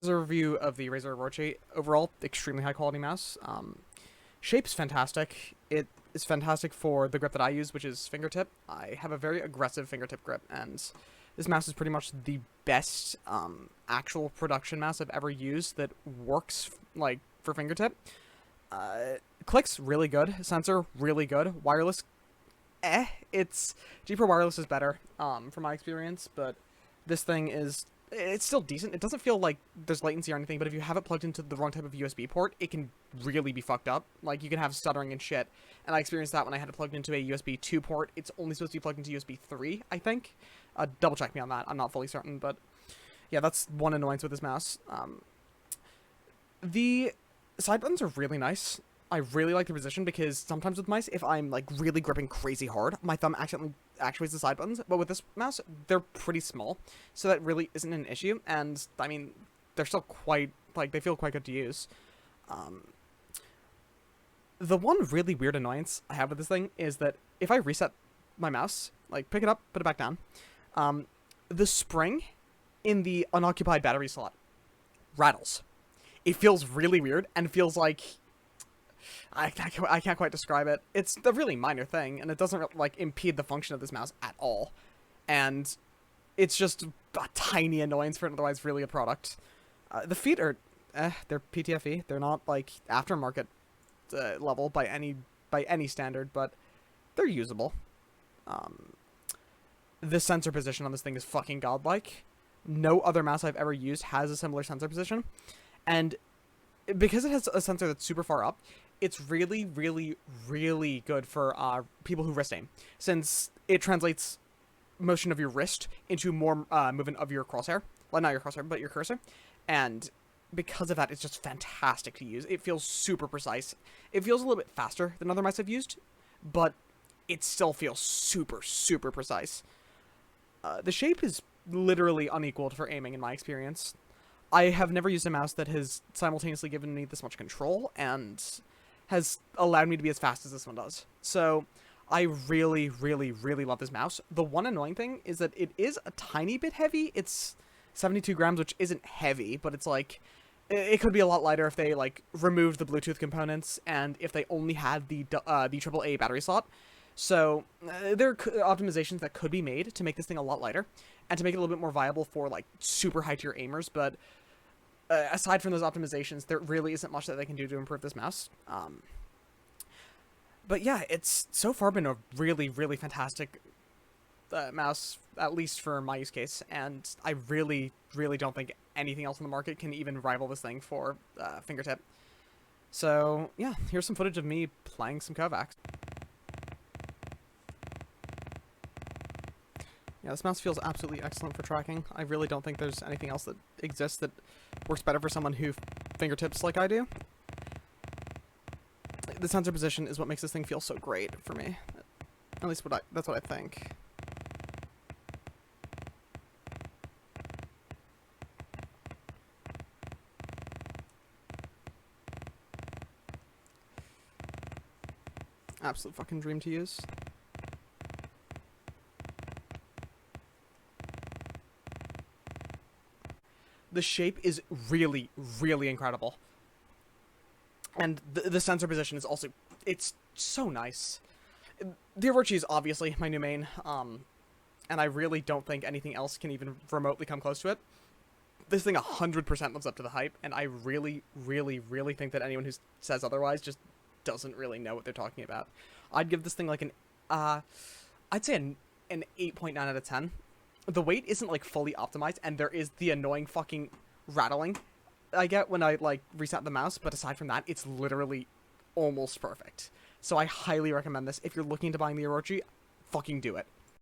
This is a review of the Razer Orochi. Overall, extremely high quality mouse. Shape's fantastic. It is fantastic for the grip that I use, which is fingertip. I have a very aggressive fingertip grip, and this mouse is pretty much the best actual production mouse I've ever used that works like for fingertip. Clicks really good. Sensor really good. Wireless, It's G Pro Wireless is better from my experience, but this thing is it's still decent. It doesn't feel like there's latency or anything, but if you have it plugged into the wrong type of USB port, it can really be fucked up. Like, you can have stuttering and shit, and I experienced that when I had it plugged into a USB 2 port. It's only supposed to be plugged into USB 3, I think. Double check me on that. I'm not fully certain, but yeah, that's one annoyance with this mouse. The side buttons are really nice. I really like the position because sometimes with mice, if I'm like really gripping crazy hard, my thumb accidentally actuates the side buttons. But with this mouse, they're pretty small, so that really isn't an issue. And I mean, they're still quite like they feel quite good to use. Um, the one really weird annoyance I have with this thing is that if I reset my mouse, like pick it up, put it back down, um, the spring in the unoccupied battery slot rattles. It feels really weird and feels like I can't quite describe it. It's a really minor thing, and it doesn't like impede the function of this mouse at all. And it's just a tiny annoyance for an otherwise really good product. The feet are, they're PTFE. They're not like aftermarket level by any standard, but they're usable. Um, the sensor position on this thing is fucking godlike. No other mouse I've ever used has a similar sensor position, and because it has a sensor that's super far up, it's really, really, really good for people who wrist aim, since it translates motion of your wrist into more movement of your crosshair. Well, not your crosshair, but your cursor. And because of that, it's just fantastic to use. It feels super precise. It feels a little bit faster than other mice I've used, but it still feels super, super precise. The shape is literally unequaled for aiming in my experience. I have never used a mouse that has simultaneously given me this much control and has allowed me to be as fast as this one does. So I really, really, really love this mouse. The one annoying thing is that it is a tiny bit heavy. It's 72 grams, which isn't heavy, but it's like, it could be a lot lighter if they like removed the Bluetooth components and if they only had the AAA battery slot. So there are optimizations that could be made to make this thing a lot lighter and to make it a little bit more viable for like super high tier aimers, but aside from those optimizations, there really isn't much that they can do to improve this mouse. But yeah, it's so far been a really, really fantastic mouse, at least for my use case, and I really, really don't think anything else on the market can even rival this thing for fingertip. So yeah, here's some footage of me playing some Kovacs. Yeah, this mouse feels absolutely excellent for tracking. I really don't think there's anything else that exists that works better for someone who fingertips like I do. The sensor position is what makes this thing feel so great for me. At least that's what I think. Absolute fucking dream to use. The shape is really, really incredible. And the sensor position is also, it's so nice. The Orochi is obviously my new main, and I really don't think anything else can even remotely come close to it. This thing 100% lives up to the hype, and I really, really, really think that anyone who says otherwise just doesn't really know what they're talking about. I'd give this thing like I'd say an 8.9 out of 10. The weight isn't like fully optimized, and there is the annoying fucking rattling I get when I like reset the mouse, but aside from that, it's literally almost perfect. So I highly recommend this. If you're looking into buying the Orochi, fucking do it.